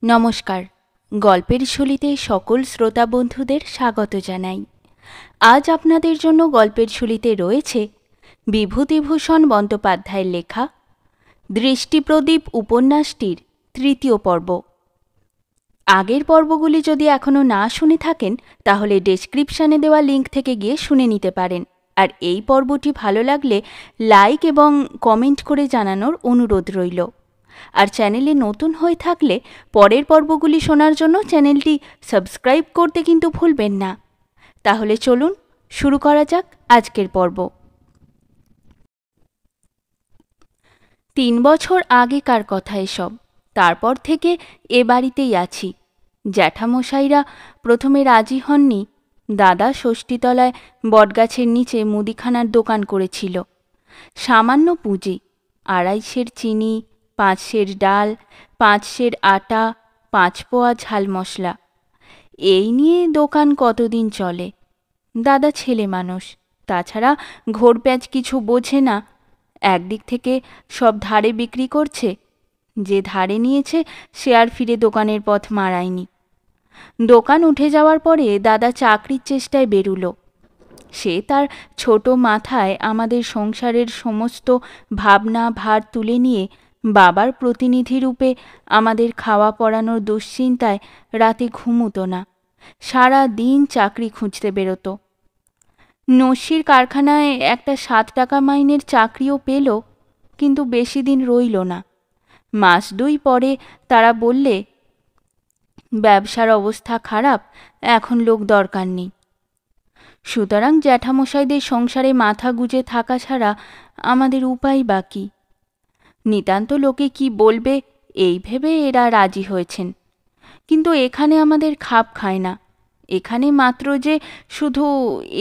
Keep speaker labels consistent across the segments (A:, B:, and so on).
A: নমস্কার। গল্পের ঝুলিতে সকল শ্রোতা বন্ধুদের স্বাগত জানাই। আজ আপনাদের জন্য গল্পের ঝুলিতে রয়েছে বিভূতিভূষণ বন্দ্যোপাধ্যায়ের লেখা দৃষ্টিপ্রদীপ উপন্যাসটির তৃতীয় পর্ব। আগের পর্বগুলি যদি এখনও না শুনে থাকেন তাহলে ডেসক্রিপশানে দেওয়া লিঙ্ক থেকে গিয়ে শুনে নিতে পারেন। আর এই পর্বটি ভালো লাগলে লাইক এবং কমেন্ট করে জানানোর অনুরোধ রইল। আর চ্যানেলে নতুন হয়ে থাকলে পরের পর্বগুলি শোনার জন্য চ্যানেলটি সাবস্ক্রাইব করতে কিন্তু ভুলবেন না। তাহলে চলুন শুরু করা যাক আজকের পর্ব। 3 বছর আগেকার কথা এসব। তারপর থেকে এ বাড়িতেই আছি। জ্যাঠামশাইরা প্রথমে রাজি হননি। দাদা ষষ্ঠীতলায় বটগাছের নিচে মুদিখানার দোকান করেছিল। সামান্য পুঁজি, 2.5 সের চিনি, 5 সের ডাল, 5 সের আটা, 5 পোয়া ঝাল মশলা। এই নিয়ে দোকান কতদিন চলে? দাদা ছেলে মানুষ, তাছাড়া ঘোরপ্যাঁচ কিছু বোঝে না। একদিক থেকে সব ধারে বিক্রি করছে, যে ধারে নিয়েছে সে আর ফিরে দোকানের পথ মারায়নি। দোকান উঠে যাওয়ার পরে দাদা চাকরির চেষ্টায় বেরুলো। সে তার ছোট মাথায় আমাদের সংসারের সমস্ত ভাবনা ভার তুলে নিয়ে বাবার প্রতিনিধি রূপে আমাদের খাওয়া পড়ানোর দুশ্চিন্তায় রাতে ঘুমুতো না। সারা দিন চাকরি খুঁজতে বেরোতো। নস্যির কারখানায় একটা 7 টাকা মাইনের চাকরিও পেল, কিন্তু বেশি দিন রইল না। মাস 2 পরে তারা বললে, ব্যবসার অবস্থা খারাপ, এখন লোক দরকার নেই। সুতরাং জ্যাঠামশাইদের সংসারে মাথা গুঁজে থাকা ছাড়া আমাদের উপায় বাকি। নিতান্ত লোকে কি বলবে এই ভেবে এরা রাজি হয়েছেন। কিন্তু এখানে আমাদের খাপ খায় না। এখানে মাত্র যে শুধু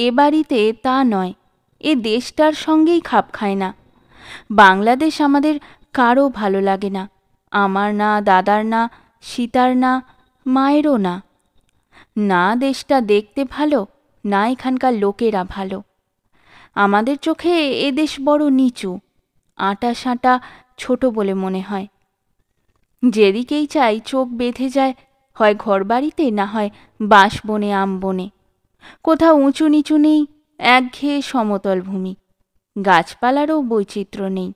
A: এ বাড়িতে তা নয়, এ দেশটার সঙ্গেই খাপ খায় না। বাংলাদেশ আমাদের কারও ভালো লাগে না। আমার না, দাদার না, সীতার না, মায়েরও না। না দেশটা দেখতে ভালো, না এখানকার লোকেরা ভালো। আমাদের চোখে এ দেশ বড় নিচু, আঁটা সাঁটা, ছোট বলে মনে হয়। যেদিকেই চাই চোখ বেঁধে যায়, হয় ঘরবাড়িতে, না হয় বাঁশ বনে, আম বনে। কোথাও উঁচু নিচু নেই, একঘেয়ে সমতল ভূমি। গাছপালারও বৈচিত্র্য নেই।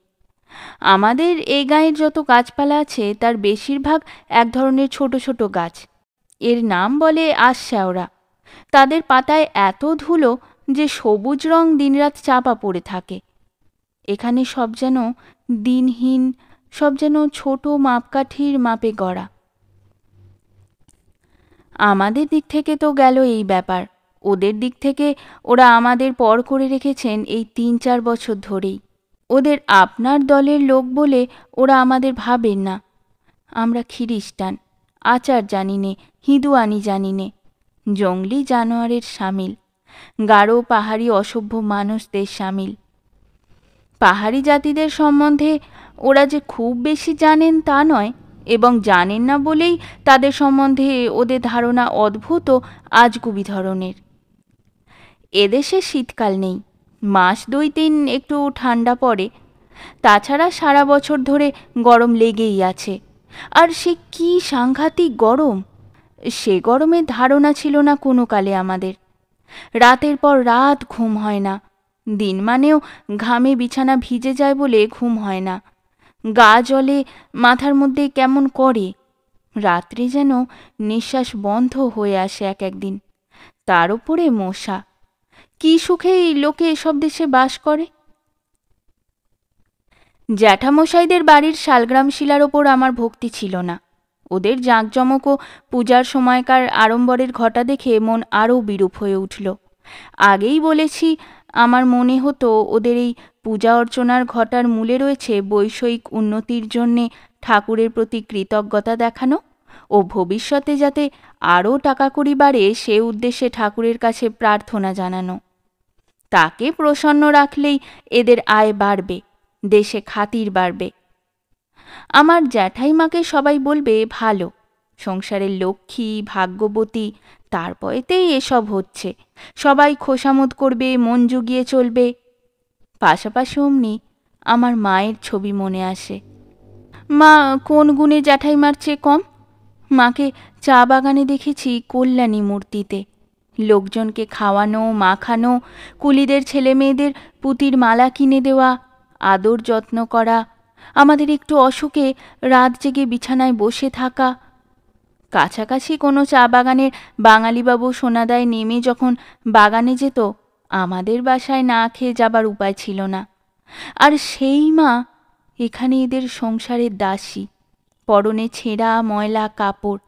A: আমাদের এই গাঁয়ের যত গাছপালা আছে তার বেশিরভাগ এক ধরনের ছোট ছোট গাছ। এর নাম বলে আশশ্যাওড়া। তাদের পাতায় এত ধুলো যে সবুজ রং দিনরাত চাপা পড়ে থাকে। এখানে সব যেন দিনহীন, সব যেন ছোট মাপকাঠির মাপে গড়া। আমাদের দিক থেকে তো গেল এই ব্যাপার। ওদের দিক থেকে ওরা আমাদের পর করে রেখেছেন এই 3-4 বছর ধরেই। ওদের আপনার দলের লোক বলে ওরা আমাদের ভাবেন না। আমরা খ্রিস্টান, আচার জানি নে, হিঁদুয়ানি জানি নে, জঙ্গলি জানোয়ারের সামিল, গারো পাহাড়ি অসভ্য মানুষদের সামিল। পাহাড়ি জাতিদের সম্বন্ধে ওরা যে খুব বেশি জানেন তা নয়, এবং জানেন না বলেই তাদের সম্বন্ধে ওদের ধারণা অদ্ভুত ও আজগুবি ধরনের। এদেশে শীতকাল নেই, মাস 2-3 একটু ঠান্ডা পড়ে, তাছাড়া সারা বছর ধরে গরম লেগেই আছে। আর সে কি সাংঘাতিক গরম! সে গরমের ধারণা ছিল না কোনো কালে আমাদের। রাতের পর রাত ঘুম হয় না। দিন মানেও ঘামে বিছানা ভিজে যায় বলে ঘুম হয় না। গা জ্বলে, মাথার মধ্যে কেমন করে। রাত্রে যেন নিঃশ্বাস বন্ধ হয়ে আসে এক একদিন। তার উপরে মশা। কি সুখেই লোকে এসব দেশে বাস করে। জ্যাঠামশাইদের বাড়ির শালগ্রাম শিলার ওপর আমার ভক্তি ছিল না। ওদের জাঁকজমক ও পূজার সময়কার আড়ম্বরের ঘটা দেখে মন আরও বিরূপ হয়ে উঠল। আগেই বলেছি, আমার মনে হতো ওদের এই পূজা অর্চনার ঘটার মূলে রয়েছে বৈষয়িক উন্নতির জন্যে ঠাকুরের প্রতি কৃতজ্ঞতা দেখানো ও ভবিষ্যতে যাতে আরও টাকা কড়ি বাড়ে সে উদ্দেশ্যে ঠাকুরের কাছে প্রার্থনা জানানো। তাকে প্রসন্ন রাখলেই এদের আয় বাড়বে, দেশে খাতির বাড়বে। আমার জ্যাঠাইমাকে সবাই বলবে ভালো, সংসারের লক্ষ্মী, ভাগ্যবতী, তারপরেতেই এসব হচ্ছে। সবাই খোশামোদ করবে, মন জুগিয়ে চলবে। পাশাপাশি অমনি আমার মায়ের ছবি মনে আসে। মা কোন গুণে জ্যাঠাইমার চেয়ে কম? মাকে চা বাগানে দেখেছি কল্যাণী মূর্তিতে। লোকজনকে খাওয়ানো, মাখানো, কুলিদের ছেলেমেয়েদের পুঁতির মালা কিনে দেওয়া, আদর যত্ন করা, আমাদের একটু অসুখে রাত জেগে বিছানায় বসে থাকা। কাছাকাছি কোনো চা বাগানের বাঙালিবাবু সোনাদায় নেমে যখন বাগানে যেত, আমাদের বাসায় না খেয়ে যাবার উপায় ছিল না। আর সেই মা এখানে এদের সংসারের দাসী, পরনে ছেঁড়া ময়লা কাপড়।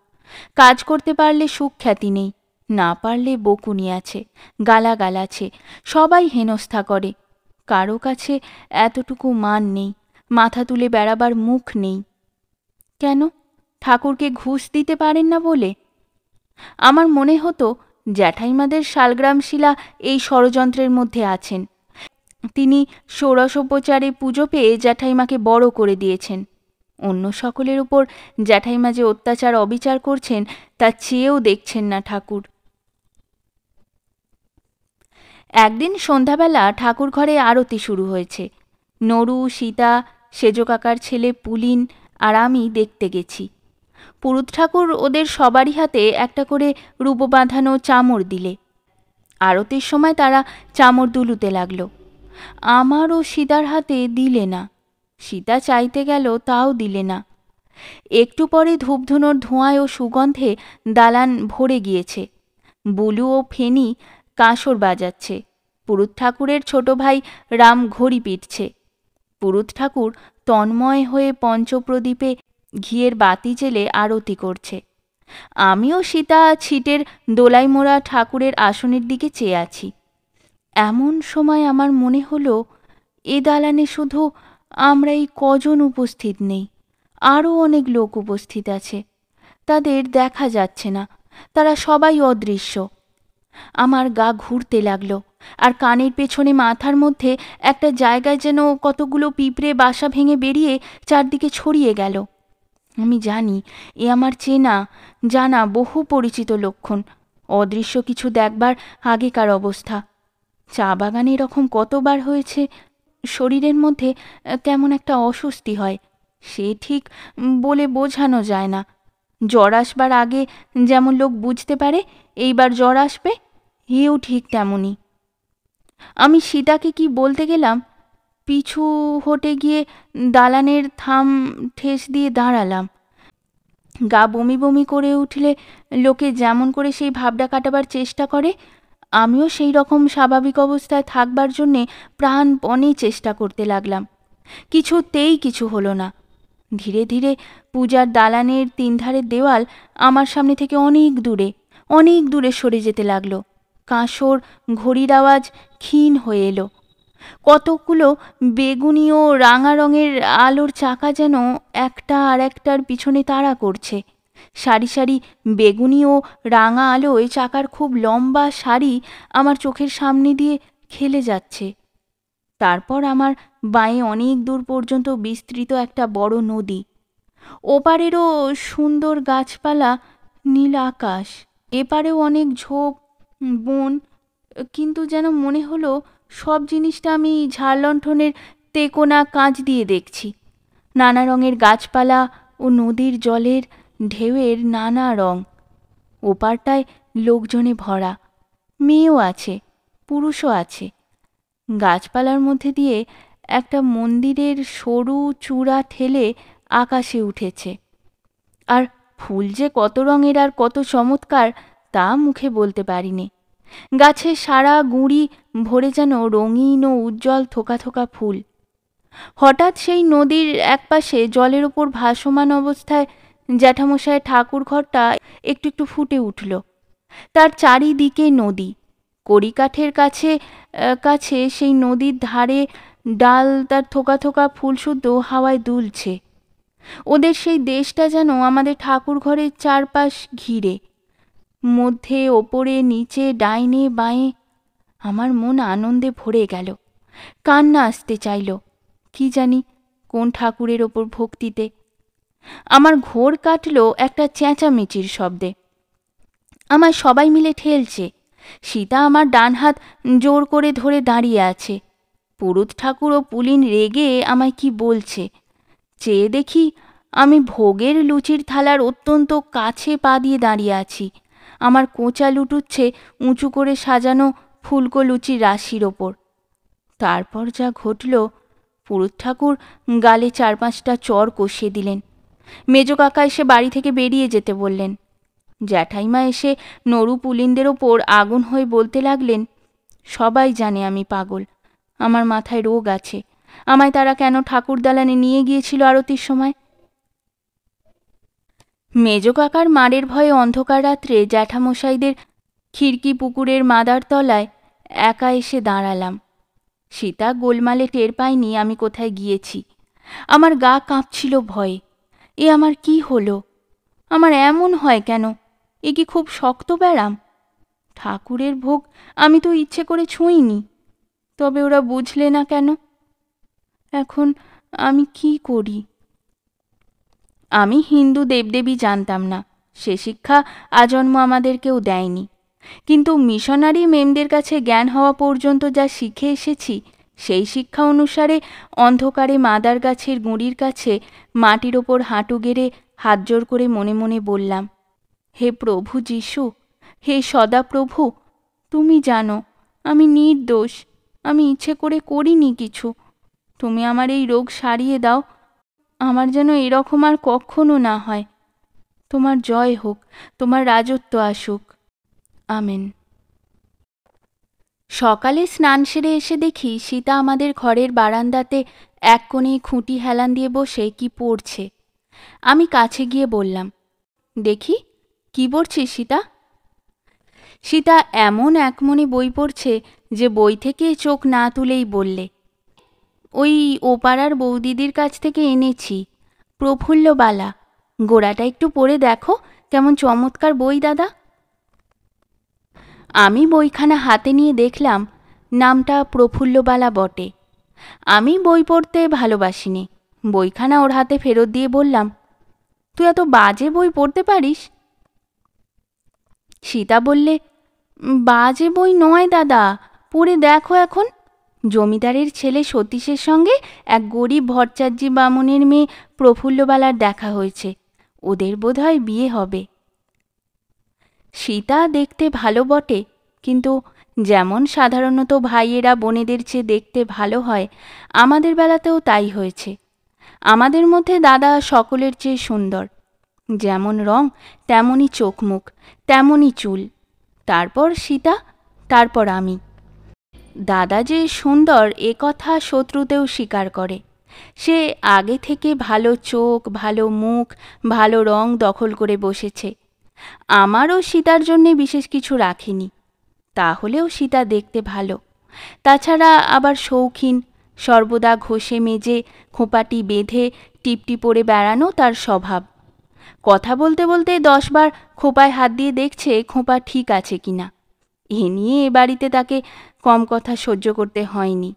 A: কাজ করতে পারলে সুখ্যাতি নেই, না পারলে বকুনি আছে, গালাগাল আছে, সবাই হেনস্থা করে। কারো কাছে এতটুকু মান নেই, মাথা তুলে বেড়াবার মুখ নেই। কেন? ঠাকুরকে ঘুষ দিতে পারেন না বলে? আমার মনে হতো জ্যাঠাইমাদের শালগ্রাম শিলা এই ষড়যন্ত্রের মধ্যে আছেন। তিনি ষোড়শোপচারে পুজো পেয়ে জ্যাঠাইমাকে বড় করে দিয়েছেন। অন্য সকলের উপর জ্যাঠাইমা যে অত্যাচার অবিচার করছেন তা চেয়েও দেখছেন না ঠাকুর। একদিন সন্ধ্যাবেলা ঠাকুর ঘরে আরতি শুরু হয়েছে। নরু, সীতা, সেজো কাকার ছেলে পুলিন আর আমি দেখতে গেছি। পুরুত ঠাকুর ওদের সবারই হাতে একটা করে রূপো বাঁধানো চামর দিলে। আরতির সময় তারা চামর দুলুতে লাগলো। আমার ও সীতার হাতে দিলে না। সীতা চাইতে গেল, তাও দিলে না। একটু পরে ধূপধুনোর ধোঁয়ায় ও সুগন্ধে দালান ভরে গিয়েছে। বুলু ও ফেনি কাঁসর বাজাচ্ছে। পুরুত ঠাকুরের ছোট ভাই রাম ঘড়ি পিটছে। পুরুত ঠাকুর তন্ময় হয়ে পঞ্চপ্রদীপে ঘিয়ের বাতি জেলে আরতি করছে। আমিও সীতা ছিটের দোলাই মোড়া ঠাকুরের আসনের দিকে চেয়ে আছি। এমন সময় আমার মনে হলো, এ দালানে শুধু আমরা এই কজন উপস্থিত নেই, আরও অনেক লোক উপস্থিত আছে। তাদের দেখা যাচ্ছে না, তারা সবাই অদৃশ্য। আমার গা ঘুরতে লাগলো, আর কানের পেছনে মাথার মধ্যে একটা জায়গায় যেন কতগুলো পিঁপড়ে বাসা ভেঙে বেরিয়ে চারদিকে ছড়িয়ে গেল। আমি জানি এ আমার চেনা জানা বহু পরিচিত লক্ষণ। অদৃশ্য কিছু দেখবার আগেকার অবস্থা। চা বাগানে এরকম কতবার হয়েছে। শরীরের মধ্যে কেমন একটা অস্বস্তি হয়, সে ঠিক বলে বোঝানো যায় না। জ্বর আসবার আগে যেমন লোক বুঝতে পারে এইবার জ্বর আসবে, এও ঠিক তেমনই। আমি সীতাকে কি বলতে গেলাম, পিছু হটে গিয়ে দালানের থাম ঠেস দিয়ে দাঁড়ালাম। গা বমি বমি করে উঠলে লোকে যেমন করে সেই ভাবটা কাটাবার চেষ্টা করে, আমিও সেই রকম স্বাভাবিক অবস্থায় থাকবার জন্যে প্রাণপণে চেষ্টা করতে লাগলাম। কিছুতেই কিছু হলো না। ধীরে ধীরে পূজার দালানের তিন ধারের দেওয়াল আমার সামনে থেকে অনেক দূরে সরে যেতে লাগলো। কাঁসর ঘড়ির আওয়াজ ক্ষীণ হয়ে এলো। কতকগুলো বেগুনি ও রাঙা রঙের আলোর চাকা যেন একটা আর একটার পিছনে তাড়া করছে। সারি সারি বেগুনি ও রাঙা আলোয় চাকার খুব লম্বা সারি আমার চোখের সামনে দিয়ে খেলে যাচ্ছে। তারপর আমার বাঁয়ে অনেক দূর পর্যন্ত বিস্তৃত একটা বড় নদী, ওপারেরও সুন্দর গাছপালা, নীল আকাশ, এপারেও অনেক ঝোপ বন। কিন্তু যেন মনে হলো সব জিনিসটা আমি ঝাড়লণ্ঠনের তেকোনা কাঁচ দিয়ে দেখছি। নানা রঙের গাছপালা ও নদীর জলের ঢেউয়ের নানা রং। ওপারটায় লোকজনে ভরা, মেয়েও আছে, পুরুষও আছে। গাছপালার মধ্যে দিয়ে একটা মন্দিরের সরু চূড়া ঠেলে আকাশে উঠেছে। আর ফুল যে কত রঙের আর কত চমৎকার তা মুখে বলতে পারিনি। গাছের সারা গুঁড়ি ভরে যেন রঙিন ও উজ্জ্বল থোকা থোকা ফুল। হঠাৎ সেই নদীর একপাশে জলের ওপর ভাসমান অবস্থায় জ্যাঠামশায়ের ঠাকুর ঘরটা একটু একটু ফুটে উঠল। তার চারিদিকে নদী, কড়িকাঠের কাছে কাছে সেই নদীর ধারে ডাল তার থোকা থোকা ফুল শুদ্ধ হাওয়ায় দুলছে। ওদের সেই দেশটা যেন আমাদের ঠাকুর ঘরের চারপাশ ঘিরে, মধ্যে ওপরে নিচে ডাইনে বাঁয়ে। আমার মন আনন্দে ভরে গেল, কান্না আসতে চাইল, কি জানি কোন ঠাকুরের ওপর ভক্তিতে। আমার ঘোর কাটল একটা চেঁচামেচির শব্দে। আমার সবাই মিলে ঠেলছে। সীতা আমার ডান হাত জোর করে ধরে দাঁড়িয়ে আছে। পুরুত ঠাকুর ও পুলিন রেগে আমায় কি বলছে। চেয়ে দেখি আমি ভোগের লুচির থালার অত্যন্ত কাছে পা দিয়ে দাঁড়িয়ে আছি। আমার কোঁচা লুটুচ্ছে উঁচু করে সাজানো ফুলকো লুচির রাশির ওপর। তারপর যা ঘটল, পুরুত ঠাকুর গালে 4-5টা চড় কষিয়ে দিলেন। মেজ কাকা এসে বাড়ি থেকে বেরিয়ে যেতে বললেন। জ্যাঠাইমা এসে নরু পুলিনদের ওপর আগুন হয়ে বলতে লাগলেন, সবাই জানে আমি পাগল, আমার মাথায় রোগ আছে, আমায় তারা কেন ঠাকুর দালানে নিয়ে গিয়েছিল আরতির সময়। মেজ কাকার মারের ভয়ে অন্ধকার রাত্রে জ্যাঠামশাইদের খিড়কি পুকুরের মাদার তলায় একা এসে দাঁড়ালাম। সীতা গোলমালে টের পায়নি আমি কোথায় গিয়েছি। আমার গা কাঁপছিল ভয়ে। এ আমার কি হলো? আমার এমন হয় কেন? এ কি খুব শক্ত ব্যারাম? ঠাকুরের ভোগ আমি তো ইচ্ছে করে ছুঁইনি, তবে ওরা বুঝলে না কেন? এখন আমি কি করি? আমি হিন্দু দেবদেবী জানতাম না, সে শিক্ষা আজন্ম আমাদের কেউ দেয়নি। কিন্তু মিশনারি মেমদের কাছে জ্ঞান হওয়া পর্যন্ত যা শিখে এসেছি, সেই শিক্ষা অনুসারে অন্ধকারে মাদার গাছের গুঁড়ির কাছে মাটির ওপর হাঁটু গেড়ে হাত জোড় করে মনে মনে বললাম, হে প্রভু যিশু, হে সদাপ্রভু, তুমি জানো আমি নির্দোষ, আমি ইচ্ছে করে করিনি কিছু। তুমি আমার এই রোগ সারিয়ে দাও, আমার যেন এরকম আর কখনো না হয়। তোমার জয় হোক, তোমার রাজত্ব আসুক, আমেন। সকালে স্নান সেরে এসে দেখি সীতা আমাদের ঘরের বারান্দাতে এক কোণে খুঁটি হেলান দিয়ে বসে কি পড়ছে। আমি কাছে গিয়ে বললাম, দেখি কি পড়ছিস সীতা? সীতা এমন একমনে বই পড়ছে যে বই থেকে চোখ না তুলেই বললে, ওই ওপাড়ার বৌদিদির কাছ থেকে এনেছি, প্রফুল্লবালা। গোড়াটা একটু পড়ে দেখো, কেমন চমৎকার বই দাদা। আমি বইখানা হাতে নিয়ে দেখলাম নামটা প্রফুল্লবালা বটে। আমি বই পড়তে ভালোবাসিনি। বইখানা ওর হাতে ফেরত দিয়ে বললাম, তুই এত বাজে বই পড়তে পারিস? সীতা বললে, বাজে বই নয় দাদা, পড়ে দেখো এখন। জমিদারের ছেলে সতীশের সঙ্গে এক গরিব ভট্টাচার্যি বামুনের মেয়ে প্রফুল্লবালার দেখা হয়েছে, ওদের বোধহয় বিয়ে হবে। সীতা দেখতে ভালো বটে, কিন্তু যেমন সাধারণত ভাইয়েরা বোনেদের চেয়ে দেখতে ভালো হয়, আমাদের বেলাতেও তাই হয়েছে। আমাদের মধ্যে দাদা সকলের চেয়ে সুন্দর, যেমন রং তেমনই চোখ মুখ, তেমনই চুল। তারপর সীতা, তারপর আমি। দাদা যে সুন্দর এ কথা শত্রুতেও স্বীকার করে। সে আগে থেকে ভালো চোখ, ভালো মুখ, ভালো রং দখল করে বসেছে। আমারও সীতার জন্যে বিশেষ কিছু রাখিনি, তাহলেও সীতা দেখতে ভালো। তাছাড়া আবার শৌখিন, সর্বদা ঘষে মেজে খোঁপাটি বেঁধে টিপটি পরে বেড়ানো তার স্বভাব। কথা বলতে বলতে 10 বার খোঁপায় হাত দিয়ে দেখছে খোঁপা ঠিক আছে কিনা। এ নিয়ে এ বাড়িতে তাকে কম কথা সহ্য করতে হয়নি।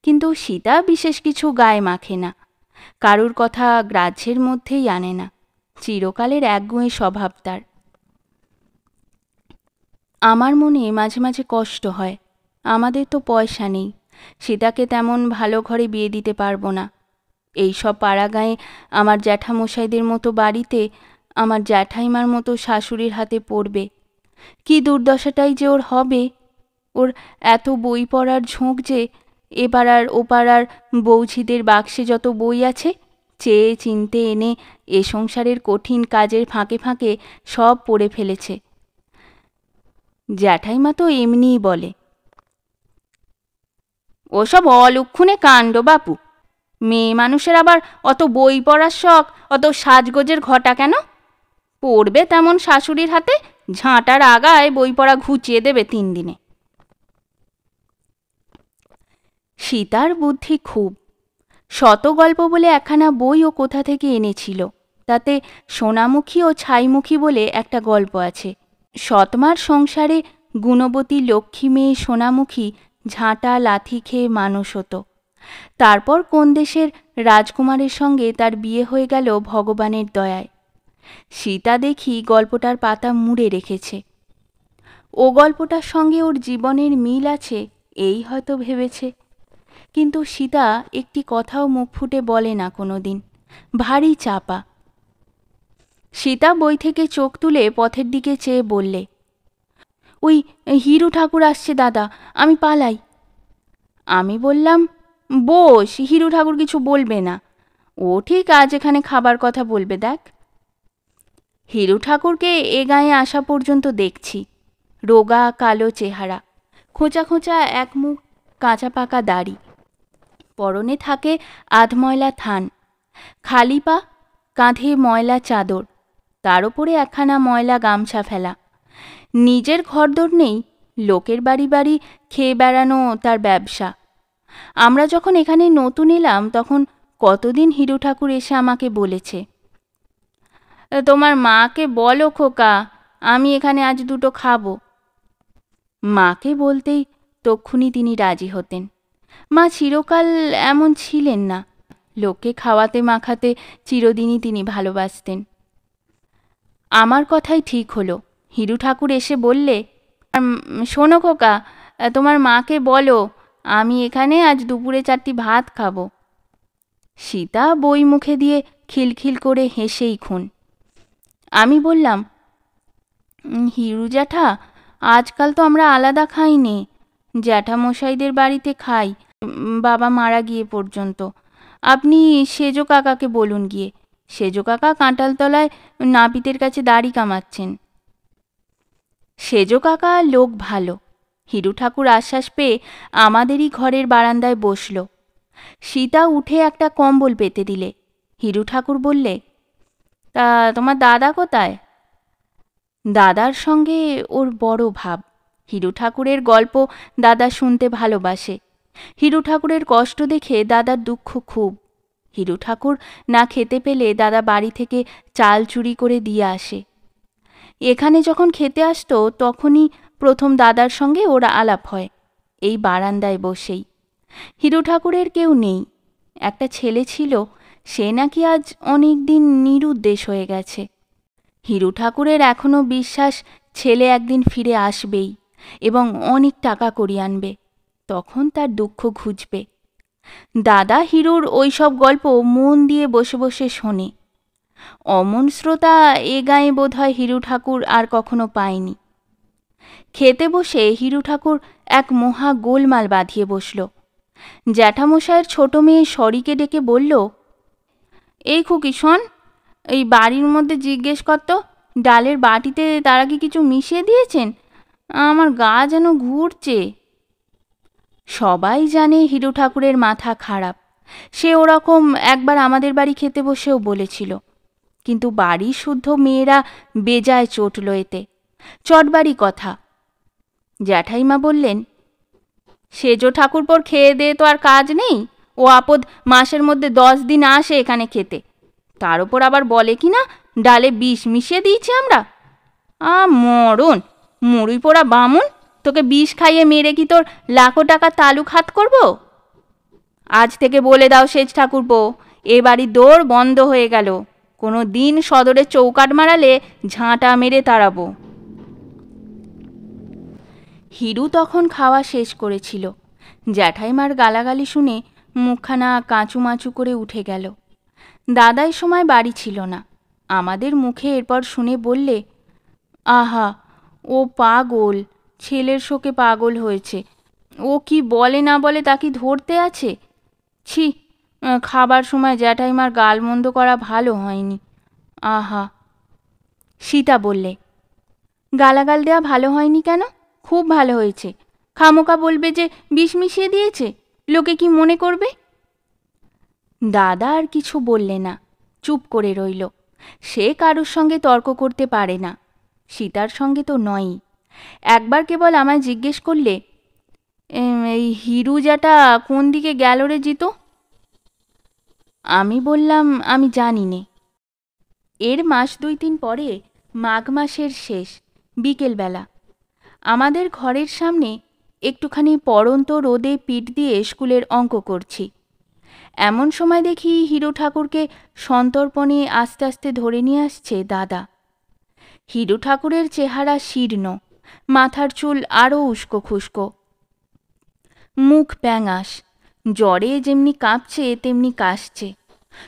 A: কিন্তু সীতা বিশেষ কিছু গায়ে মাখে না, কারুর কথা গ্রাহ্যের মধ্যেই আনে না, চিরকালের একগুঁয়ে স্বভাব তার। আমার মনে মাঝে মাঝে কষ্ট হয়, আমাদের তো পয়সা নেই, সীতাকে তেমন ভালো ঘরে বিয়ে দিতে পারবো না। এই সব পাড়াগাঁয়ে আমার জ্যাঠামশাইদের মতো বাড়িতে আমার জ্যাঠাইমার মতো শাশুড়ির হাতে পড়বে। কি দুর্দশাটাই যে ওর হবে। ওর এত বই পড়ার ঝোঁক যে এ পাড়ার ও পাড়ার বৌঝিদের বাক্সে যত বই আছে, চেয়ে চিনতে এনে এ সংসারের কঠিন কাজের ফাঁকে ফাঁকে সব পড়ে ফেলেছে। জ্যাঠাইমা তো এমনিই বলে, ওসব অলক্ষণে কাণ্ড বাপু, মেয়ে মানুষের আবার অত বই পড়ার শখ, অত সাজগোজের ঘটা কেন? পড়বে তেমন শাশুড়ির হাতে, ঝাঁটার আগায় বই পড়া ঘুচিয়ে দেবে 3 দিনে। সীতার বুদ্ধি খুব। শত গল্প বলে একখানা বই ও কোথা থেকে এনেছিল, তাতে সোনামুখী ও ছাইমুখী বলে একটা গল্প আছে। সৎমার সংসারে গুণবতী লক্ষ্মী মেয়ে সোনামুখী ঝাঁটা লাথি খেয়ে মানুষ হতো। তারপর কোন দেশের রাজকুমারের সঙ্গে তার বিয়ে হয়ে গেল ভগবানের দয়ায়। সীতা দেখি গল্পটার পাতা মুড়ে রেখেছে। ও গল্পটার সঙ্গে ওর জীবনের মিল আছে এই হয়তো ভেবেছে, কিন্তু সীতা একটি কথাও মুখ ফুটে বলে না কোনো দিন। ভারী চাপা। সীতা বই থেকে চোখ তুলে পথের দিকে চেয়ে বললে, ওই হিরু ঠাকুর আসছে দাদা, আমি পালাই। আমি বললাম, বস, হিরু ঠাকুর কিছু বলবে না, ও ঠিক আজ এখানে খাবার কথা বলবে দেখ। হিরু ঠাকুরকে এ গায়ে আসা পর্যন্ত দেখছি, রোগা কালো চেহারা, খোঁচা খোঁচা এক মুখ, কাঁচা পাকা দাড়ি, পরনে থাকে আধময়লা থান, খালি পা, কাঁধে ময়লা চাদর, তার উপরে একখানা ময়লা গামছা ফেলা। নিজের ঘরদোর নেই, লোকের বাড়ি বাড়ি খেয়ে বেড়ানো তার ব্যবসা। আমরা যখন এখানে নতুন এলাম তখন কতদিন হিরু ঠাকুর এসে আমাকে বলেছে, তোমার মাকে বলো খোকা, আমি এখানে আজ দুটো খাবো। মাকে বলতেই তক্ষুনি তিনি রাজি হতেন। মা চিরকাল এমন ছিলেন না, লোককে খাওয়াতে মাখাতে চিরদিনই তিনি ভালোবাসতেন। আমার কথাই ঠিক হলো। হিরু ঠাকুর এসে বললে, শোনো খোকা, তোমার মাকে বলো আমি এখানে আজ দুপুরে 4টি ভাত খাবো। সীতা বই মুখে দিয়ে খিলখিল করে হেসেই খুন। আমি বললাম, হিরু জ্যাঠা, আজকাল তো আমরা আলাদা খাইনি, জ্যাঠামশাইদের বাড়িতে খাই, বাবা মারা গিয়ে পর্যন্ত। আপনি সেজো কাকাকে বলুন গিয়ে, সেজো কাকা কাঁঠালতলায় নাপিতের কাছে দাড়ি কামাচ্ছেন। সেজো কাকা লোক ভালো। হিরু ঠাকুর আশ্বাস পেয়ে আমাদেরই ঘরের বারান্দায় বসল। সীতা উঠে একটা কম্বল পেতে দিলে। হিরু ঠাকুর বললে, তা তোমার দাদা কোথায়? দাদার সঙ্গে ওর বড় ভাব। হিরু ঠাকুরের গল্প দাদা শুনতে ভালোবাসে। হিরু ঠাকুরের কষ্ট দেখে দাদার দুঃখ খুব। হিরু ঠাকুর না খেতে পেলে দাদা বাড়ি থেকে চাল চুরি করে দিয়ে আসে। এখানে যখন খেতে আসতো তখনই প্রথম দাদার সঙ্গে ওরা আলাপ হয়, এই বারান্দায় বসেই। হিরু ঠাকুরের কেউ নেই, একটা ছেলে ছিল, সে নাকি আজ অনেক দিন নিরুদ্দেশ হয়ে গেছে। হিরু ঠাকুরের এখনো বিশ্বাস ছেলে একদিন ফিরে আসবেই এবং অনেক টাকা করিয়ে আনবে, তখন তার দুঃখ ঘুচবে। দাদা হিরুর ওই সব গল্প মন দিয়ে বসে বসে শোনে। অমন শ্রোতা এ গায়ে বোধহয় হিরু ঠাকুর আর কখনো পায়নি। খেতে বসে হিরু ঠাকুর এক মহা গোলমাল বাঁধিয়ে বসল। জ্যাঠামশায়ের ছোট মেয়ে সরিকে ডেকে বলল, এই খুকি শোন, এই বাড়ির মধ্যে জিজ্ঞেস করতো ডালের বাটিতে তারা কি কিছু মিশিয়ে দিয়েছেন, আমার গা যেন ঘুরছে। সবাই জানে হিরু ঠাকুরের মাথা খারাপ, সে ওরকম একবার আমাদের বাড়ি খেতে বসেও বলেছিল, কিন্তু বাড়ি শুদ্ধ মেয়েরা বেজায় চটল এতে, চটবাড়ি কথা। জ্যাঠাইমা বললেন, সেজো ঠাকুরপোর খেয়ে দে তো আর কাজ নেই, ও আপদ মাসের মধ্যে 10 দিন আসে এখানে খেতে, তার ওপর আবার বলে কি না ডালে বিষ মিশিয়ে দিয়েছি আমরা। মরণ, মুড়ি পোড়া বামুন, তোকে বিষ খাইয়ে মেরে কি তোর লাখো টাকা তালুক হাত করব? আজ থেকে বলে দাও সেজ ঠাকুরপো, এ বাড়ির দোর বন্ধ হয়ে গেল, কোনো দিন সদরে চৌকাট মারালে ঝাঁটা মেরে তাড়াবো। হিরু তখন খাওয়া শেষ করেছিল। জ্যাঠাইমার গালাগালি শুনে মুখখানা কাঁচুমাচু করে উঠে গেল। দাদাই সময় বাড়ি ছিল না। আমাদের মুখে এরপর শুনে বললে, আহা, ও পাগল, ছেলের শোকে পাগল হয়েছে, ও কি বলে না বলে তা কি ধরতে আছে? ছি, খাবার সময় জ্যাঠাইমার গালমন্দ করা ভালো হয়নি। আহা। সীতা বললে, গালাগাল দেওয়া ভালো হয়নি কেন? খুব ভালো হয়েছে। খামোকা বলবে যে বিষ মিশিয়ে দিয়েছে, লোকে কি মনে করবে? দাদা আর কিছু বললে না, চুপ করে রইল। সে কারুর সঙ্গে তর্ক করতে পারে না, সীতার সঙ্গে তো নয়ই। একবার কেবল আমায় জিজ্ঞেস করলে, এই হিরু জ্যাঠা কোন দিকে গেল রে জিতু? আমি বললাম, আমি জানি নে। এর মাস 2-3 পরে মাঘ মাসের শেষ বিকেলবেলা আমাদের ঘরের সামনে একটুখানি পড়ন্ত রোদে পিঠ দিয়ে স্কুলের অঙ্ক করছি। এমন সময় দেখি হিরু ঠাকুরকে সন্তর্পণে আস্তে আস্তে ধরে নিয়ে আসছে দাদা। হিরু ঠাকুরের চেহারা শীর্ণ, মাথার চুল আরও উস্কো খুস্কো, মুখ প্যাঙাশ, জ্বরে যেমনি কাঁপছে তেমনি কাশছে,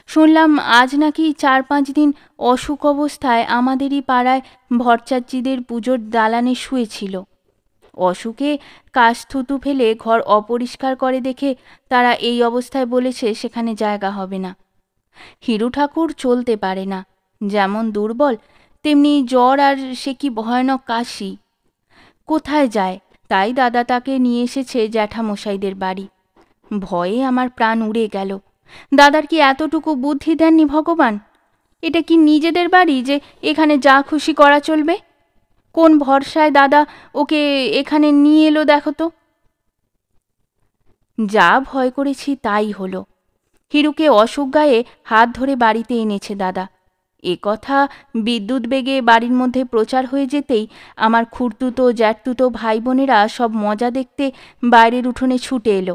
A: শুনলাম আজ নাকি 4-5 দিন অসুখ অবস্থায় আমাদেরই পাড়ায় ভট্টাচার্যদের পুজোর দালানে শুয়েছিল। অসুখে কাশ থুতু ফেলে ঘর অপরিষ্কার করে দেখে তারা এই অবস্থায় বলেছে সেখানে জায়গা হবে না। হিরু ঠাকুর চলতে পারে না, যেমন দুর্বল তেমনি জ্বর, আর সে কি ভয়ানক কাশি। কোথায় যায়? তাই দাদা তাকে নিয়ে এসেছে জ্যাঠামশাইদের বাড়ি। ভয়ে আমার প্রাণ উড়ে গেল। দাদার কি এতটুকু বুদ্ধি দেননি ভগবান? এটা কি নিজেদের বাড়ি যে এখানে যা খুশি করা চলবে? কোন ভরসায় দাদা ওকে এখানে নিয়ে এলো দেখো তো। যা ভয় করেছি তাই হলো। হিরুকে অসুখ গায়ে হাত ধরে বাড়িতে এনেছে দাদা। এ কথা বিদ্যুৎ বেগে বাড়ির মধ্যে প্রচার হয়ে যেতেই আমার খুড়তুতো জ্যাঠতুতো ভাই বোনেরা সব মজা দেখতে বাইরের উঠোনে ছুটে এলো।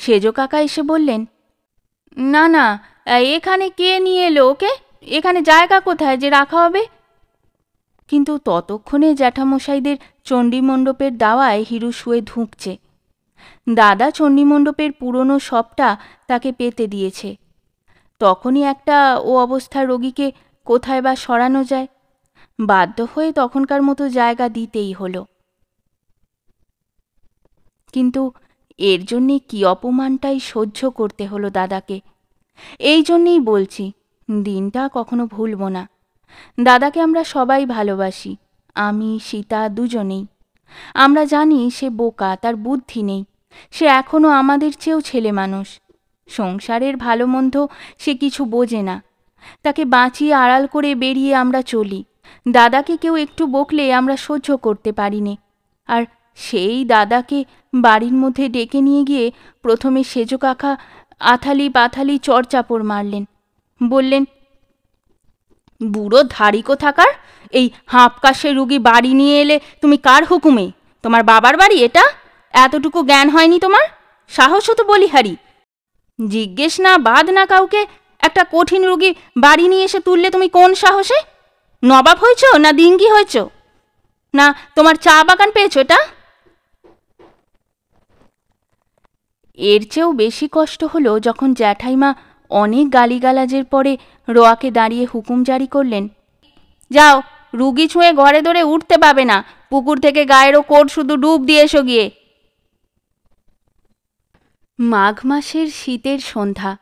A: সেজ কাকা এসে বললেন, না না, এখানে কে নিয়ে এলো ওকে? এখানে জায়গা কোথায় যে রাখা হবে? কিন্তু ততক্ষণে জ্যাঠামশাইদের চণ্ডীমণ্ডপের দাওয়ায় হিরু শুয়ে ধুঁকছে। দাদা চণ্ডীমণ্ডপের পুরনো সবটা তাকে পেতে দিয়েছে। তখনই একটা ও অবস্থার রোগীকে কোথায় বা সরানো যায়? বাধ্য হয়ে তখনকার মতো জায়গা দিতেই হলো। কিন্তু এর জন্যে কি অপমানটাই সহ্য করতে হলো দাদাকে। এই জন্যেই বলছি, দিনটা কখনো ভুলব না। দাদাকে আমরা সবাই ভালোবাসি, আমি সীতা দুজনেই। আমরা জানি সে বোকা, তার বুদ্ধি নেই। সে এখনো আমাদের চেয়েও ছেলে মানুষ। সংসারের ভালো মন্দ সে কিছু বোঝে না। তাকে বাঁচিয়ে আড়াল করে বেরিয়ে আমরা চলি। দাদাকে কেউ একটু বকলে আমরা সহ্য করতে পারি নে। আর সেই দাদাকে বাড়ির মধ্যে ডেকে নিয়ে গিয়ে প্রথমে সেজ কাকা আথালি পাথালি চড়চাপড় মারলেন। বললেন, বুড়ো ধাড়ি কোথাকার, এই হাঁপ কাশে রুগী বাড়ি নিয়ে এলে তুমি কার হুকুমে? তোমার বাবার বাড়ি এটা? এতটুকু জ্ঞান হয়নি তোমার? সাহসও তো বলিহারি। জিজ্ঞেস না বাদ না কাউকে একটা কঠিন রুগী বাড়ি নিয়ে এসে তুললে তুমি কোন সাহসে? নবাব হয়েছ না দিঙ্গি হয়েছ? না তোমার চা বাগান পেয়েছো এটা? এর চেয়েও বেশি কষ্ট হলো যখন জ্যাঠাইমা অনেক গালিগালাজের পরে রোয়াকে দাঁড়িয়ে হুকুম জারি করলেন, যাও, রুগী ছুঁয়ে ঘরে ধরে উঠতে পাবে না। পুকুর থেকে গায়েরও কোট শুধু ডুব দিয়ে এসো গিয়ে। মাঘ মাসের শীতের সন্ধ্যা,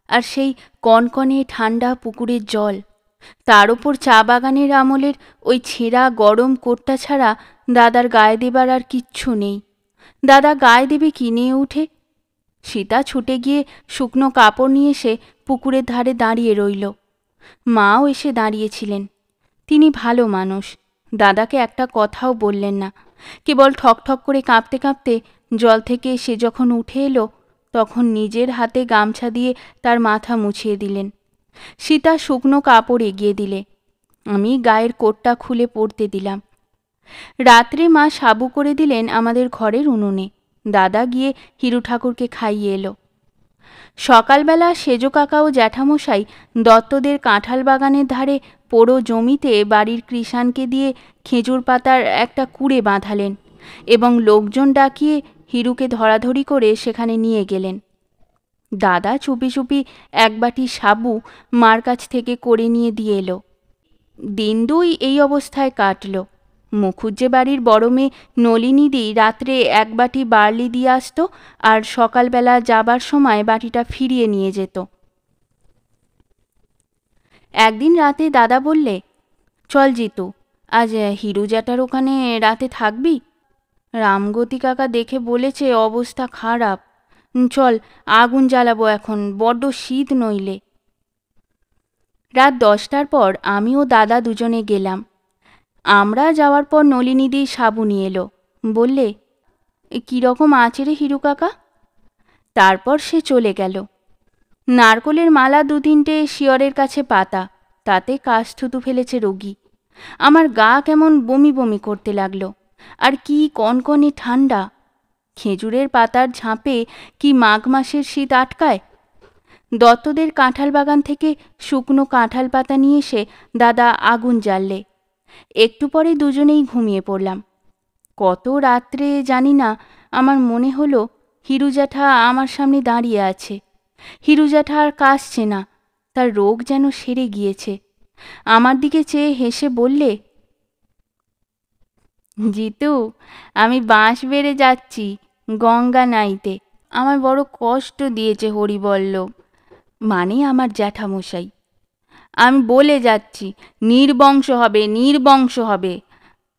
A: আর সেই কনকনে ঠান্ডা পুকুরের জল, তার ওপর চা বাগানের আমলের ওই ছেঁড়া গরম কোটটা ছাড়া দাদার গায়ে দেবার আর কিচ্ছু নেই। দাদা গায়ে দেবে কি নিয়ে উঠে? সীতা ছুটে গিয়ে শুকনো কাপড় নিয়ে এসে পুকুরের ধারে দাঁড়িয়ে রইল। মাও এসে দাঁড়িয়েছিলেন। তিনি ভালো মানুষ, দাদাকে একটা কথাও বললেন না। কেবল ঠকঠক করে কাঁপতে কাঁপতে জল থেকে সে যখন উঠে এলো তখন নিজের হাতে গামছা দিয়ে তার মাথা মুছিয়ে দিলেন। সীতা শুকনো কাপড় এগিয়ে দিলে। আমি গায়ের কোটটা খুলে পরতে দিলাম। রাত্রে মা সাবু করে দিলেন আমাদের ঘরের উনুনে। দাদা গিয়ে হিরু ঠাকুরকে খাইয়ে এলো। সকালবেলা সেজ কাকা ও জ্যাঠামশাই দত্তদের কাঁঠাল বাগানের ধারে পোড়ো জমিতে বাড়ির কৃষাণকে দিয়ে খেজুর পাতার একটা কুড়ে বাঁধালেন এবং লোকজন ডাকিয়ে হিরুকে ধরাধরি করে সেখানে নিয়ে গেলেন। দাদা চুপি চুপি এক বাটি সাবু মার কাছ থেকে করে নিয়ে দিয়ে এলো। দিন দুই এই অবস্থায় কাটল। মুখুজ্জে বাড়ির বড় মেয়ে নলিনীদি রাত্রে এক বাটি বার্লি দিয়ে আসত, আর সকালবেলা যাবার সময় বাটিটা ফিরিয়ে নিয়ে যেত। একদিন রাতে দাদা বললে, চল জিতু, আজ হিরু জ্যাঠার ওখানে রাতে থাকবি? রামগতি কাকা দেখে বলেছে অবস্থা খারাপ। চল, আগুন জ্বালাবো এখন, বড্ড শীত নইলে। রাত 10টার পর আমি ও দাদা দুজনে গেলাম। আমরা যাওয়ার পর নলিনীদি সাবু নিয়ে এলো। বললে, কীরকম আছে রে হিরু কাকা? তারপর সে চলে গেল। নারকোলের মালা 2-3টে শিয়রের কাছে পাতা, তাতে কাশ থুতু ফেলেছে রোগী। আমার গা কেমন বমি বমি করতে লাগলো। আর কি কনকনে ঠান্ডা! খেজুরের পাতার ঝাঁপে কি মাঘ মাসের শীত আটকায়? দত্তদের কাঁঠাল বাগান থেকে শুকনো কাঁঠাল পাতা নিয়ে এসে দাদা আগুন জ্বাললে। একটু পরে দুজনেই ঘুমিয়ে পড়লাম। কত রাত্রে জানি না, আমার মনে হলো হিরু জ্যাঠা আমার সামনে দাঁড়িয়ে আছে। হিরু জ্যাঠা আর কাশছে না, তার রোগ যেন সেরে গিয়েছে। আমার দিকে চেয়ে হেসে বললে, জিতু, আমি বাঁশ বেড়ে যাচ্ছি গঙ্গা নাইতে। আমার বড় কষ্ট দিয়েছে হরিবল্লভ, মানে আমার জ্যাঠামশাই। আমি বলে যাচ্ছি, নির্বংশ হবে, নির্বংশ হবে।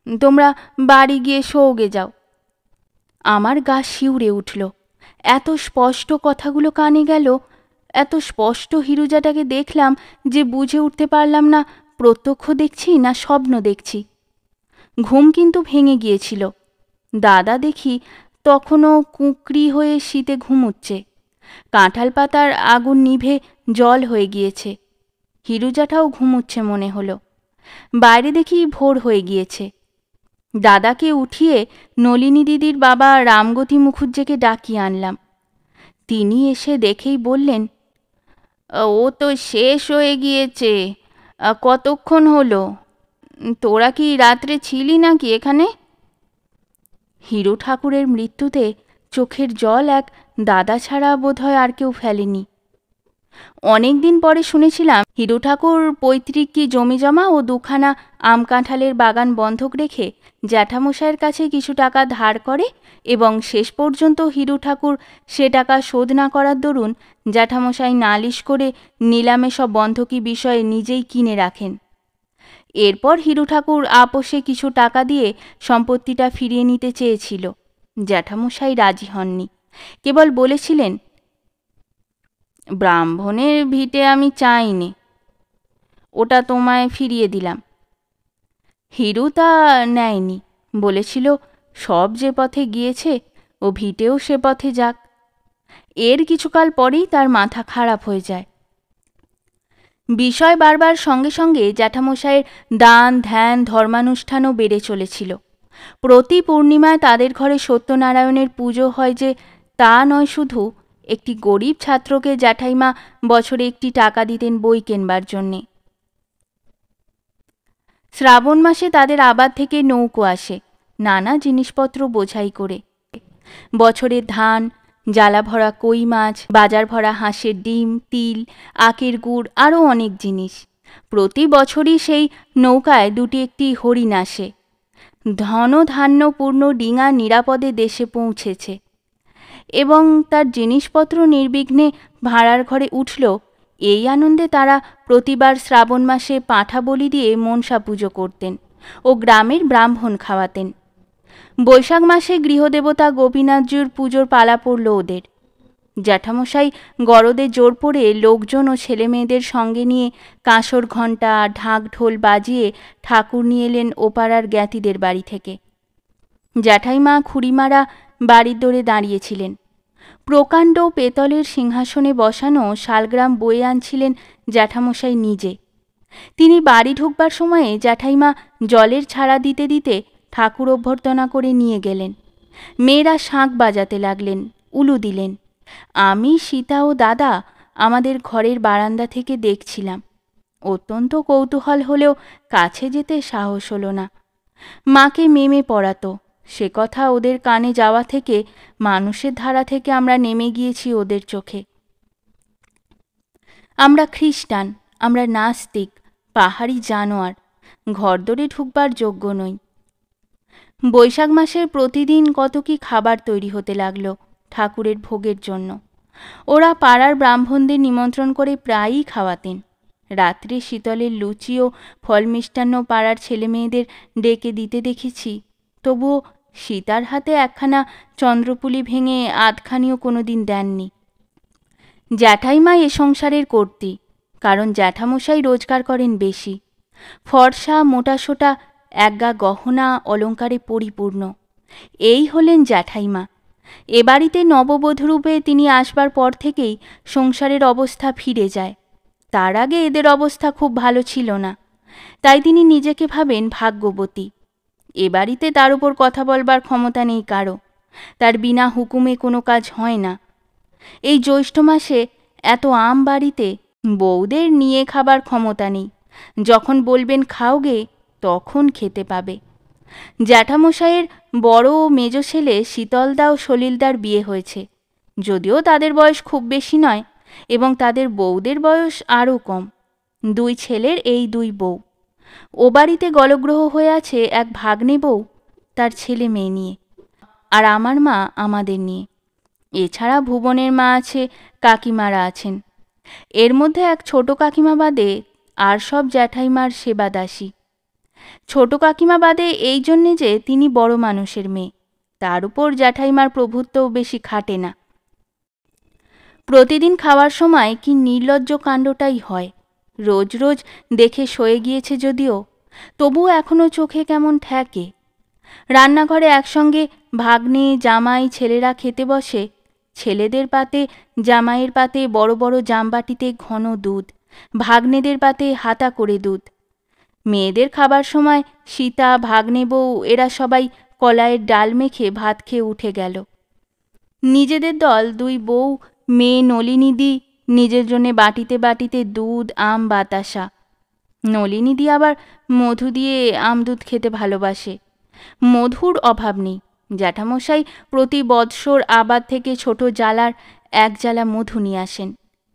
A: তোমরা বাড়ি গিয়ে সৌগে যাও। আমার গা শিউরে উঠল। এত স্পষ্ট কথাগুলো কানে গেল, এত স্পষ্ট হিরুজাটাকে দেখলাম যে বুঝে উঠতে পারলাম না প্রত্যক্ষ দেখছি না স্বপ্ন দেখছি। ঘুম কিন্তু ভেঙে গিয়েছিল। দাদা দেখি তখনও কুঁকড়ি হয়ে শীতে ঘুমুচ্ছে। কাঁঠাল পাতার আগুন নিভে জল হয়ে গিয়েছে। হিরুজাটাও ঘুমুচ্ছে মনে হলো। বাইরে দেখি ভোর হয়ে গিয়েছে। দাদাকে উঠিয়ে নলিনী দিদির বাবা রামগতি মুখুজ্জেকে ডাকিয়ে আনলাম। তিনি এসে দেখেই বললেন, ও তো শেষ হয়ে গিয়েছে, কতক্ষণ হলো? তোরা কি রাত্রে ছিলি নাকি এখানে? হিরু ঠাকুরের মৃত্যুতে চোখের জল এক দাদা ছাড়া বোধহয় আর কেউ ফেলেনি। অনেক দিন পরে শুনেছিলাম হিরু ঠাকুর পৈতৃক কি জমি জমা ও দুখানা আম কাঁঠালের বাগান বন্ধক রেখে জ্যাঠামশাইয়ের কাছে কিছু টাকা ধার করে এবং শেষ পর্যন্ত হিরু ঠাকুর সে টাকা শোধ না করার দরুন জ্যাঠামশাই নালিশ করে নিলামে সব বন্ধকি বিষয়ে নিজেই কিনে রাখেন। এরপর হিরু ঠাকুর আপোষে কিছু টাকা দিয়ে সম্পত্তিটা ফিরিয়ে নিতে চেয়েছিল। জ্যাঠামশাই রাজি হননি, কেবল বলেছিলেন, ব্রাহ্মণের ভিটে আমি চাইনি, ওটা তোমায় ফিরিয়ে দিলাম। হিরু তা নেয়নি, বলেছিল সব যে পথে গিয়েছে ও ভিটেও সে পথে যাক। এর কিছুকাল পরেই তার মাথা খারাপ হয়ে যায়। বিষয় বারবার সঙ্গে সঙ্গে জ্যাঠামশাইয়ের দান ধ্যান ধর্মানুষ্ঠানও বেড়ে চলেছিল। প্রতি পূর্ণিমায় তাদের ঘরে সত্যনারায়ণের পুজো হয় যে তা নয়, শুধু একটি গরিব ছাত্রকে জ্যাঠাইমা বছরে একটি টাকা দিতেন বই কেনবার জন্যে। শ্রাবণ মাসে তাদের আবাদ থেকে নৌকো আসে নানা জিনিসপত্র বোঝাই করে। বছরের ধান, জ্বালা ভরা কই মাছ, বাজার ভরা হাঁসের ডিম, তিল, আখের গুড়, আরও অনেক জিনিস। প্রতি বছরই সেই নৌকায় দুটি একটি হরিণ আসে। ধনধান্যপূর্ণ ডিঙা নিরাপদে দেশে পৌঁছেছে এবং তার জিনিসপত্র নির্বিঘ্নে ভাড়ার ঘরে উঠল, এই আনন্দে তারা প্রতিবার শ্রাবণ মাসে পাঁঠা বলি দিয়ে মনসা পুজো করতেন ও গ্রামের ব্রাহ্মণ খাওয়াতেন। বৈশাখ মাসে গৃহদেবতা গোপীনাথজির পুজোর পালা পড়ল ওদের। জ্যাঠামশাই গরদে জোর পড়ে লোকজন ও ছেলেমেয়েদের সঙ্গে নিয়ে কাঁসর ঘণ্টা ঢাক ঢোল বাজিয়ে ঠাকুর নিয়ে এলেন ওপাড়ার জ্ঞাতিদের বাড়ি থেকে। জ্যাঠাইমা খুড়িমারা বাড়ির দোরে দাঁড়িয়েছিলেন। প্রকাণ্ড পেতলের সিংহাসনে বসানো শালগ্রাম বয়ে আনছিলেন জ্যাঠামশাই নিজে। তিনি বাড়ি ঢুকবার সময়ে জ্যাঠাইমা জলের ছাড়া দিতে দিতে ঠাকুর অভ্যর্থনা করে নিয়ে গেলেন। মেয়েরা শাঁখ বাজাতে লাগলেন, উলু দিলেন। আমি, সীতা ও দাদা আমাদের ঘরের বারান্দা থেকে দেখছিলাম। অত্যন্ত কৌতূহল হলেও কাছে যেতে সাহস হলো না। মাকে মেমে পড়াতো, সে কথা ওদের কানে যাওয়া থেকে মানুষের ধারা থেকে আমরা নেমে গিয়েছি ওদের চোখে। আমরা খ্রিস্টান, আমরা নাস্তিক, পাহাড়ি জানোয়ার, ঘরদোরে ঢুকবার যোগ্য নই। বৈশাখ মাসের প্রতিদিন কত কি খাবার তৈরি হতে লাগলো ঠাকুরের ভোগের জন্য। ওরা পাড়ার ব্রাহ্মণদের নিমন্ত্রণ করে প্রায়ই খাওয়াতেন। রাত্রে শীতলের লুচি ও ফল মিষ্টান্ন পাড়ার ছেলেমেয়েদের ডেকে দিতে দেখেছি, তবুও সীতার হাতে একখানা চন্দ্রপুলি ভেঙে আধখানিও কোনো দিন দেননি। জ্যাঠাইমা এ সংসারের কর্ত্রী, কারণ জ্যাঠামশাই রোজগার করেন বেশি। ফর্সা মোটাসোটা একগা গহনা অলঙ্কারে পরিপূর্ণ। এই হলেন জ্যাঠাইমা। এ বাড়িতে নববধূরূপে তিনি আসবার পর থেকেই সংসারের অবস্থা ফিরে যায়। তার আগে এদের অবস্থা খুব ভালো ছিল না, তাই তিনি নিজেকে ভাবেন ভাগ্যবতী। এ বাড়িতে তার উপর কথা বলবার ক্ষমতা নেই কারো, তার বিনা হুকুমে কোনো কাজ হয় না। এই জ্যৈষ্ঠ মাসে এত আম বাড়িতে বউদের নিয়ে খাবার ক্ষমতা নেই। যখন বলবেন খাওগে, তখন খেতে পাবে। জ্যাঠামশাইয়ের বড় ও মেজ ছেলে শীতলদা ও সলিলদার বিয়ে হয়েছে। যদিও তাদের বয়স খুব বেশি নয়, এবং তাদের বউদের বয়স আরও কম। 2 ছেলের এই 2 বউ। ও বাড়িতে গলগ্রহ হয়ে আছে এক ভাগ্নে বউ, তার ছেলে মেয়ে নিয়ে, আর আমার মা আমাদের নিয়ে। এছাড়া ভুবনের মা আছে, কাকিমারা আছেন। এর মধ্যে এক ছোট কাকিমা বাদে আর সব জ্যাঠাইমার সেবাদাসী। ছোট কাকিমা বাদে এই জন্যে যে তিনি বড় মানুষের মেয়ে, তার উপর জ্যাঠাইমার প্রভুত্বও বেশি খাটে না। প্রতিদিন খাওয়ার সময় কি নির্লজ্জ কাণ্ডটাই হয়। রোজ রোজ দেখে সয়ে গিয়েছে যদিও, তবুও এখনও চোখে কেমন ঠেকে। রান্নাঘরে একসঙ্গে ভাগ্নে জামাই ছেলেরা খেতে বসে। ছেলেদের পাতে জামাইয়ের পাতে বড় বড় জামবাটিতে ঘন দুধ, ভাগ্নেদের পাতে হাতা করে দুধ। মেয়েদের খাবার সময় সীতা, ভাগ্নে বউ এরা সবাই কলাইয়ের ডাল মেখে ভাত খেয়ে উঠে গেল। নিজেদের দল 2 বউ মেয়ে নলিনীদি নিজের জন্যে বাটিতে বাটিতে দুধ, আম, বাতাসা। নলিনীদি আবার মধু দিয়ে আম দুধ খেতে ভালোবাসে। মধুর অভাব নেই। জ্যাঠামশাই প্রতি বৎসর আবাদ থেকে ছোট জালার 1 জালা মধু নিয়ে আসেন।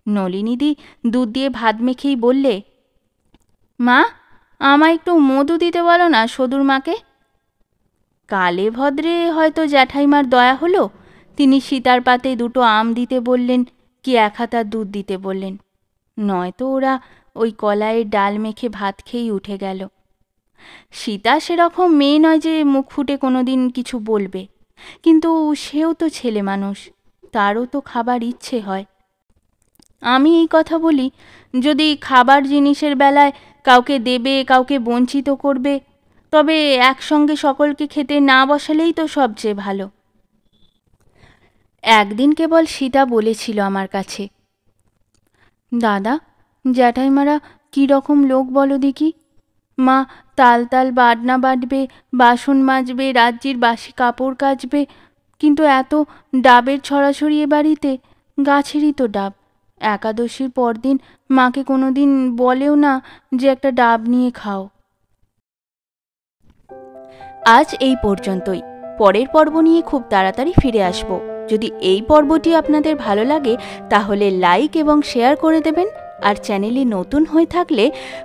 A: নলিনীদি দুধ দিয়ে ভাত মেখেই বললে, মা, আমায় একটু মধু দিতে বলো না সদুর মাকে। কালে ভদ্রে হয়তো জ্যাঠাইমার দয়া হলো, তিনি সীতার পাতে 2টো আম দিতে বললেন কি 1 হাতা দুধ দিতে বললেন। নয়তো ওরা ওই কলাইয়ের ডাল মেখে ভাত খেয়েই উঠে গেল। সীতা সেরকম মেয়ে নয় যে মুখ ফুটে কোনোদিন কিছু বলবে, কিন্তু সেও তো ছেলে মানুষ, তারও তো খাবার ইচ্ছে হয়। আমি এই কথা বলি, যদি খাবার জিনিসের বেলায় কাউকে দেবে, কাউকে বঞ্চিত করবে, তবে একসঙ্গে সকলকে খেতে না বসালেই তো সবচেয়ে ভালো। একদিন কেবল সীতা বলেছিল আমার কাছে, দাদা, জ্যাঠাইমারা কীরকম লোক বলো দেখি। মা তাল তাল বাটনা বাটবে, বাসন মাজবে, রাজ্যের বাসি কাপড় কাচবে, কিন্তু এত ডাবের ছড়াছড়ি এ বাড়িতে। গাছেরই তো ডাব। একাদশীর পরদিন মাকে কোনোদিন বলেও না যে একটা ডাব নিয়ে খাও। আজ এই পর্যন্তই। পরের পর্ব নিয়ে খুব তাড়াতাড়ি ফিরে আসব। যদি এই পর্বটি আপনাদের ভালো লাগে তাহলে লাইক এবং শেয়ার করে দেবেন, আর চ্যানেলে নতুন হয়ে থাকলে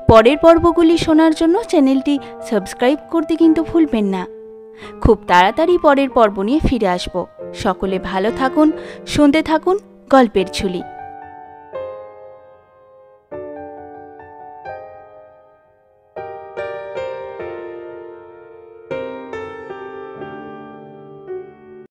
A: পরের পর্বগুলি শোনার জন্য চ্যানেলটি সাবস্ক্রাইব করতে কিন্তু ভুলবেন না। খুব তাড়াতাড়ি পরের পর্ব নিয়ে ফিরে আসব। সকলে ভালো থাকুন, শুনতে থাকুন গল্পের ঝুলি।